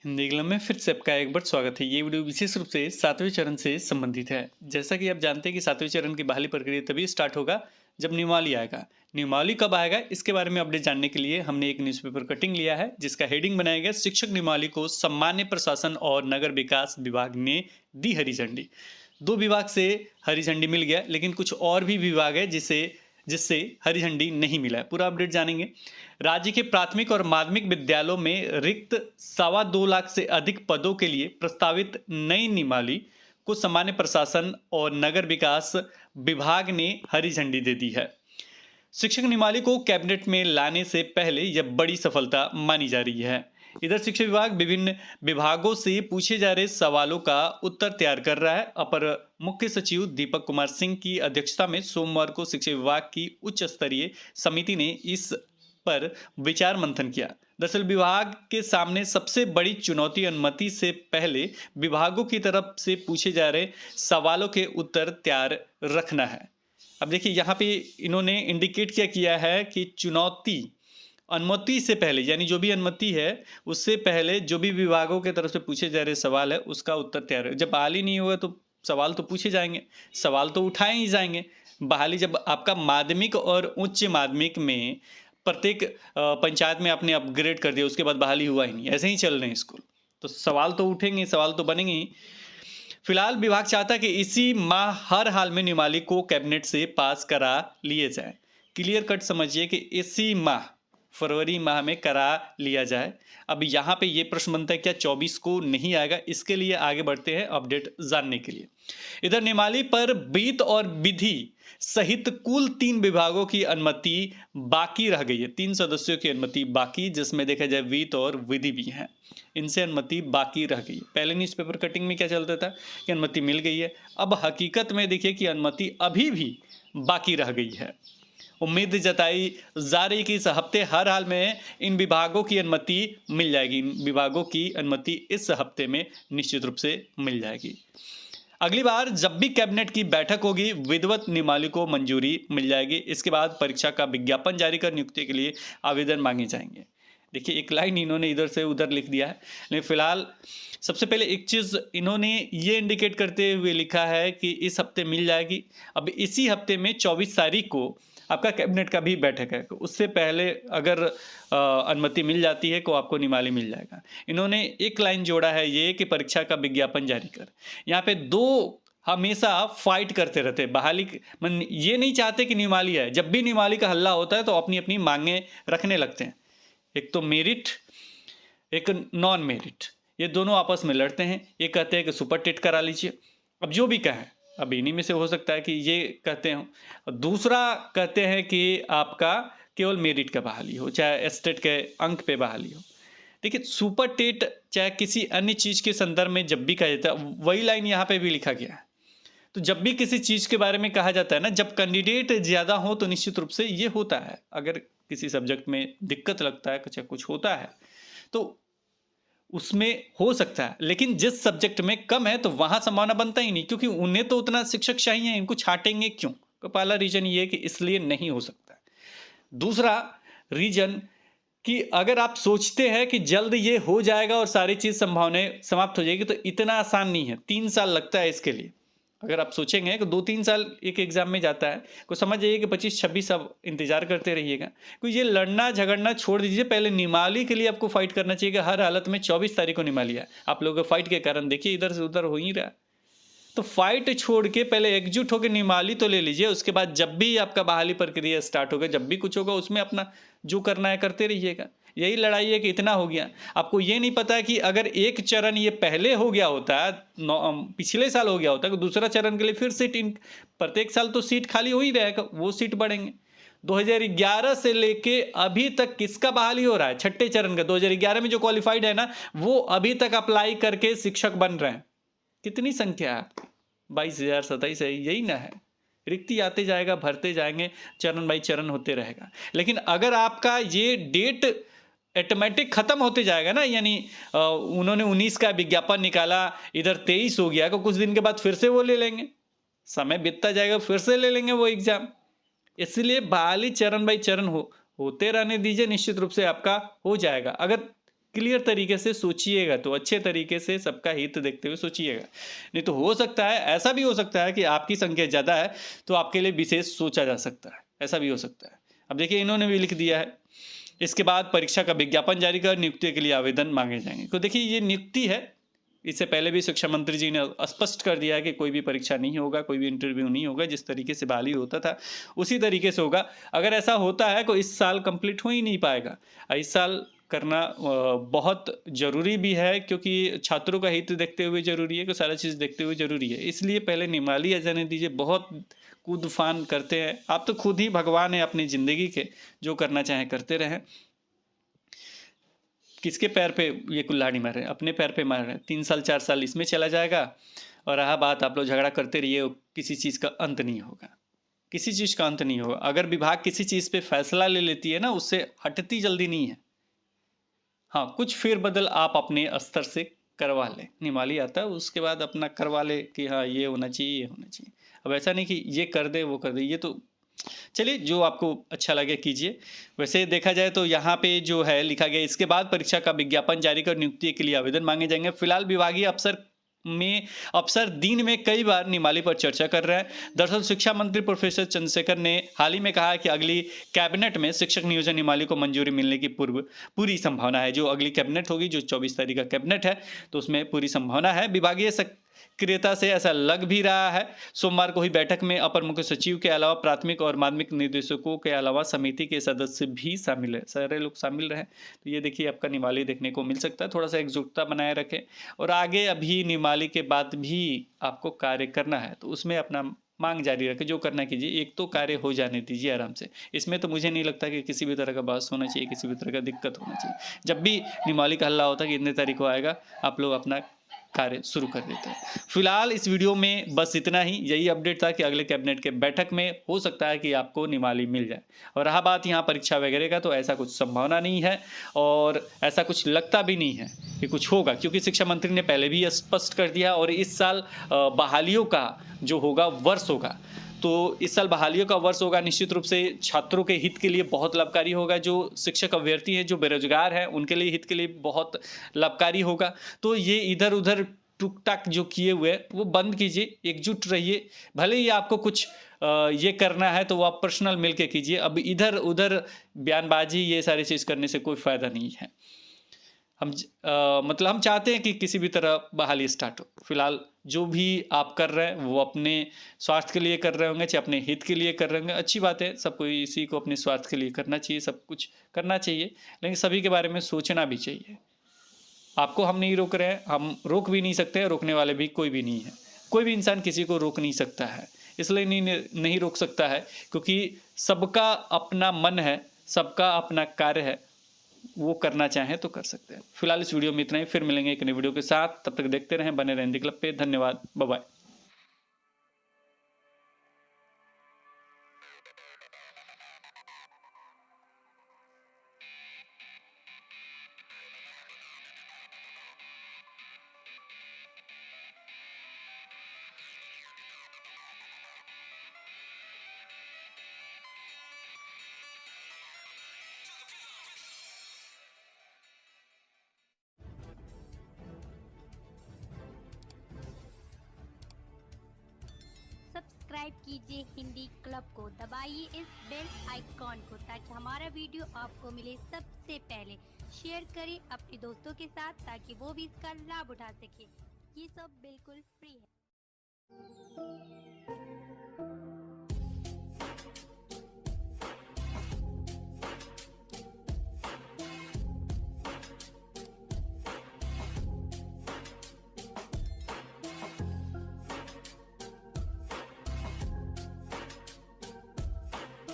Hindi club में फिर से आपका एक बार स्वागत है। ये वीडियो विशेष रूप से 7वें चरण से संबंधित है। जैसा कि आप जानते हैं कि 7वें चरण की बहाली प्रक्रिया तभी स्टार्ट होगा जब नियमावली आएगा। नियमावली कब आएगा इसके बारे में अपडेट जानने के लिए हमने एक न्यूज़पेपर कटिंग लिया है जिसका हेडिंग बनाया गया शिक्षक नियमावली को सामान्य प्रशासन और नगर विकास विभाग ने दी हरी झंडी। दो विभाग से हरी झंडी मिल गया, लेकिन कुछ और भी विभाग है जिससे हरी झंडी नहीं मिला है। पूरा अपडेट जानेंगे। राज्य के प्राथमिक और माध्यमिक विद्यालयों में रिक्त 2.25 लाख से अधिक पदों के लिए प्रस्तावित नई नियमावली को सामान्य प्रशासन और नगर विकास विभाग ने हरी झंडी दे दी है। शिक्षक नियमावली को कैबिनेट में लाने से पहले यह बड़ी सफलता मानी जा रही है। इधर शिक्षा विभाग विभिन्न विभागों से पूछे जा रहे सवालों का उत्तर तैयार कर रहा है। अपर मुख्य सचिव दीपक कुमार सिंह की अध्यक्षता में सोमवार को शिक्षा विभाग की उच्च स्तरीय समिति ने इस पर विचार मंथन किया। दरअसल विभाग के सामने सबसे बड़ी चुनौती अनुमति से पहले विभागों की तरफ से पूछे जा रहे सवालों के उत्तर तैयार रखना है। अब देखिए यहाँ पे इन्होंने इंडिकेट क्या किया है कि चुनौती अनुमति से पहले, यानी जो भी अनुमति है उससे पहले जो भी विभागों की तरफ से पूछे जा रहे सवाल है उसका उत्तर तैयार है। जब बहाली नहीं होगा तो सवाल तो पूछे जाएंगे, सवाल तो उठाए ही जाएंगे। बहाली जब आपका माध्यमिक और उच्च माध्यमिक में प्रत्येक पंचायत में आपने अपग्रेड कर दिया, उसके बाद बहाली हुआ ही नहीं, ऐसे ही चल रहे हैं स्कूल, तो सवाल तो उठेंगे, सवाल तो बनेंगे ही। फिलहाल विभाग चाहता है कि इसी माह हर हाल में नियमावली को कैबिनेट से पास करा लिए जाए। क्लियर कट समझिए कि इसी माह फरवरी माह में करा लिया जाए। अब यहाँ पे ये प्रश्न बनता है क्या 24 को नहीं आएगा? इसके लिए आगे बढ़ते हैं अपडेट जानने के लिए। इधर नियमावली पर वित्त और विधि सहित कुल 3 विभागों की अनुमति बाकी रह गई है। 3 सदस्यों की अनुमति बाकी, जिसमें देखा जाए वित्त और विधि भी है, इनसे अनुमति बाकी रह गई। पहले न्यूज़पेपर कटिंग में क्या चलता था कि अनुमति मिल गई है, अब हकीकत में देखिए कि अनुमति अभी भी बाकी रह गई है। उम्मीद जताई जा रही कि इस हफ्ते हर हाल में इन विभागों की अनुमति मिल जाएगी। इन विभागों की अनुमति इस हफ्ते में निश्चित रूप से मिल जाएगी। अगली बार जब भी कैबिनेट की बैठक होगी विधिवत नियमावली को मंजूरी मिल जाएगी। इसके बाद परीक्षा का विज्ञापन जारी कर नियुक्ति के लिए आवेदन मांगे जाएंगे। देखिए एक लाइन इन्होंने इधर से उधर लिख दिया है, लेकिन फिलहाल सबसे पहले एक चीज़ इन्होंने ये इंडिकेट करते हुए लिखा है कि इस हफ्ते मिल जाएगी। अब इसी हफ्ते में 24 तारीख को आपका कैबिनेट का भी बैठक है, उससे पहले अगर अनुमति मिल जाती है तो आपको नियमावली मिल जाएगा। इन्होंने एक लाइन जोड़ा है ये कि परीक्षा का विज्ञापन जारी कर। यहाँ पे दो हमेशा फाइट करते रहते हैं। बहाली मन ये नहीं चाहते कि नियमावली है, जब भी नियमावली का हल्ला होता है तो अपनी अपनी मांगे रखने लगते हैं। एक तो मेरिट, एक नॉन मेरिट, ये दोनों आपस में लड़ते हैं। ये कहते हैं कि सुपर टेट करा लीजिए, अब जो भी कहें, अब इन्हीं में से हो सकता है कि ये कहते हो। दूसरा कहते हैं कि आपका केवल मेरिट का बहाली हो, चाहे एस्टेट के अंक पे बहाली हो। देखिए सुपर टेट चाहे किसी अन्य चीज़ के संदर्भ में जब भी कहा जाता है, वही लाइन यहाँ पे भी लिखा गया है। तो जब भी किसी चीज़ के बारे में कहा जाता है ना, जब कैंडिडेट ज़्यादा हो तो निश्चित रूप से ये होता है। अगर किसी सब्जेक्ट में दिक्कत लगता है, कुछ होता है तो उसमें हो सकता है, लेकिन जिस सब्जेक्ट में कम है तो वहां संभावना बनता ही नहीं, क्योंकि उन्हें तो उतना शिक्षक चाहिए, इनको छांटेंगे क्यों? तो पहला रीजन ये है कि इसलिए नहीं हो सकता। दूसरा रीजन कि अगर आप सोचते हैं कि जल्द ये हो जाएगा और सारी चीज़ संभावनाएं समाप्त हो जाएगी, तो इतना आसान नहीं है। 3 साल लगता है इसके लिए। अगर आप सोचेंगे कि 2-3 साल एक एग्जाम में जाता है, को समझ जाइए कि 25-26 आप इंतजार करते रहिएगा। कोई ये लड़ना झगड़ना छोड़ दीजिए, पहले नियमावली के लिए आपको फाइट करना चाहिए कि हर हालत में 24 तारीख को नियमावली है। आप लोगों के फाइट के कारण देखिए इधर से उधर हो ही रहा है। तो फाइट छोड़ के पहले एकजुट होकर नियमावली तो ले लीजिए, उसके बाद जब भी आपका बहाली प्रक्रिया स्टार्ट होगा, जब भी कुछ होगा उसमें अपना जो करना है करते रहिएगा। यही लड़ाई है कि इतना हो गया। आपको ये नहीं पता कि अगर एक चरण ये पहले हो गया होता, पिछले साल हो गया होता, तो दूसरा चरण के लिए फिर सीट प्रत्येक साल तो सीट खाली हो ही रहेगा, वो सीट बढ़ेंगे। 2011 से लेके अभी तक किसका बहाली हो रहा है? छठे चरण का। 2011 में जो क्वालिफाइड है ना, वो अभी तक अप्लाई करके शिक्षक बन रहे हैं। कितनी संख्या है आपकी? 22,000, 27 है, यही ना है। रिक्ति आते जाएगा, भरते जाएंगे, चरण बाई चरण होते रहेगा। लेकिन अगर आपका ये डेट ऑटोमेटिक खत्म होते जाएगा ना, यानी उन्होंने 19 का विज्ञापन निकाला, इधर 23 हो गया, तो कुछ दिन के बाद फिर से वो ले लेंगे, समय बीतता जाएगा, फिर से ले लेंगे वो एग्जाम। इसलिए बहाली चरण बाई चरण होते रहने दीजिए, निश्चित रूप से आपका हो जाएगा। अगर क्लियर तरीके से सोचिएगा, तो अच्छे तरीके से सबका हित देखते हुए सोचिएगा। नहीं तो हो सकता है, ऐसा भी हो सकता है कि आपकी संख्या ज़्यादा है तो आपके लिए विशेष सोचा जा सकता है, ऐसा भी हो सकता है। अब देखिए इन्होंने भी लिख दिया है, इसके बाद परीक्षा का विज्ञापन जारी कर नियुक्ति के लिए आवेदन मांगे जाएंगे। तो देखिए ये नियुक्ति है, इससे पहले भी शिक्षा मंत्री जी ने स्पष्ट कर दिया है कि कोई भी परीक्षा नहीं होगा, कोई भी इंटरव्यू नहीं होगा, जिस तरीके से बहाली होता था उसी तरीके से होगा। अगर ऐसा होता है तो इस साल कंप्लीट हो ही नहीं पाएगा। इस साल करना बहुत ज़रूरी भी है, क्योंकि छात्रों का हित देखते हुए ज़रूरी है, कि सारा चीज़ देखते हुए ज़रूरी है। इसलिए पहले नियमावली आ जाने दीजिए। बहुत कूद-फान करते हैं, आप तो खुद ही भगवान हैं अपनी ज़िंदगी के, जो करना चाहें करते रहें। किसके पैर पे ये कुल्हाड़ी मार रहे हैं? अपने पैर पे मार रहे हैं। 3 साल 4 साल इसमें चला जाएगा और रहा बात आप लोग झगड़ा करते रहिए, किसी चीज़ का अंत नहीं होगा, किसी चीज़ का अंत नहीं होगा। अगर विभाग किसी चीज़ पे फैसला ले लेती है ना, उससे हटती जल्दी नहीं है। हाँ, कुछ फेर-बदल आप अपने स्तर से करवा लें। नियमावली आता है उसके बाद अपना करवा लें कि हाँ, ये होना चाहिए, ये होना चाहिए। अब ऐसा नहीं कि ये कर दे, वो कर दे, ये तो चलिए जो आपको अच्छा लगे कीजिए। वैसे देखा जाए तो यहाँ पे जो है लिखा गया, इसके बाद परीक्षा का विज्ञापन जारी कर नियुक्ति के लिए आवेदन मांगे जाएँगे। फिलहाल विभागीय अफसर दिन में कई बार नियमावली पर चर्चा कर रहे हैं। दरअसल शिक्षा मंत्री प्रोफेसर चंद्रशेखर ने हाल ही में कहा है कि अगली कैबिनेट में शिक्षक नियोजन नियमावली को मंजूरी मिलने की पूरी संभावना है। जो अगली कैबिनेट होगी, जो 24 तारीख का कैबिनेट है, तो उसमें पूरी संभावना है। विभागीय सक्रियता से ऐसा लग भी रहा है। सोमवार को हुई बैठक में अपर मुख्य सचिव के अलावा प्राथमिक और माध्यमिक निर्देशकों के अलावा समिति के सदस्य भी शामिल है, सारे लोग शामिल रहे। तो ये देखिए आपका नियमावली देखने को मिल सकता है। थोड़ा सा एकजुटता बनाए रखें और आगे अभी नियमावली के बाद भी आपको कार्य करना है तो उसमें अपना मांग जारी रखें, जो करना कीजिए। एक तो कार्य हो जाने दीजिए आराम से। इसमें तो मुझे नहीं लगता कि किसी भी तरह का बहस होना चाहिए, किसी भी तरह का दिक्कत होना चाहिए। जब भी नियमावली का हल्ला होता है कि इतने तारीख को आएगा, आप लोग अपना कार्य शुरू कर देते हैं। फिलहाल इस वीडियो में बस इतना ही, यही अपडेट था कि अगले कैबिनेट के बैठक में हो सकता है कि आपको नियमावली मिल जाए। और रहा बात यहाँ परीक्षा वगैरह का, तो ऐसा कुछ संभावना नहीं है और ऐसा कुछ लगता भी नहीं है कि कुछ होगा, क्योंकि शिक्षा मंत्री ने पहले भी स्पष्ट कर दिया। और इस साल बहालियों का जो होगा वर्ष होगा, तो इस साल बहालियों का वर्ष होगा। निश्चित रूप से छात्रों के हित के लिए बहुत लाभकारी होगा। जो शिक्षक अभ्यर्थी हैं, जो बेरोजगार हैं, उनके लिए हित के लिए बहुत लाभकारी होगा। तो ये इधर-उधर टुक-टाक जो किए हुए हैं, वो बंद कीजिए, एकजुट रहिए। भले ही आपको कुछ ये करना है तो वो आप पर्सनल मिल के कीजिए। अब इधर-उधर बयानबाजी ये सारी चीज़ करने से कोई फ़ायदा नहीं है। मतलब हम चाहते हैं कि किसी भी तरह बहाली स्टार्ट हो। फिलहाल जो भी आप कर रहे हैं वो अपने स्वास्थ्य के लिए कर रहे होंगे, चाहे अपने हित के लिए कर रहे होंगे, अच्छी बात है। सब कोई इसी को अपने स्वास्थ्य के लिए करना चाहिए, सब कुछ करना चाहिए, लेकिन सभी के बारे में सोचना भी चाहिए। आपको हम नहीं रोक रहे हैं, हम रोक भी नहीं सकते हैं, रोकने वाले भी कोई भी नहीं है। कोई भी इंसान किसी को रोक नहीं सकता है, इसलिए नहीं रोक सकता है क्योंकि सबका अपना मन है, सबका अपना कार्य है, वो करना चाहें तो कर सकते हैं। फिलहाल इस वीडियो में इतना ही, फिर मिलेंगे एक नई वीडियो के साथ। तब तक देखते रहें, बने रहें हिंदी क्लब पे। धन्यवाद, बाय बाय। सब्सक्राइब कीजिए हिंदी क्लब को, दबाइए इस बेल आइकॉन को ताकि हमारा वीडियो आपको मिले सबसे पहले। शेयर करें अपने दोस्तों के साथ ताकि वो भी इसका लाभ उठा सके। ये सब बिल्कुल फ्री है।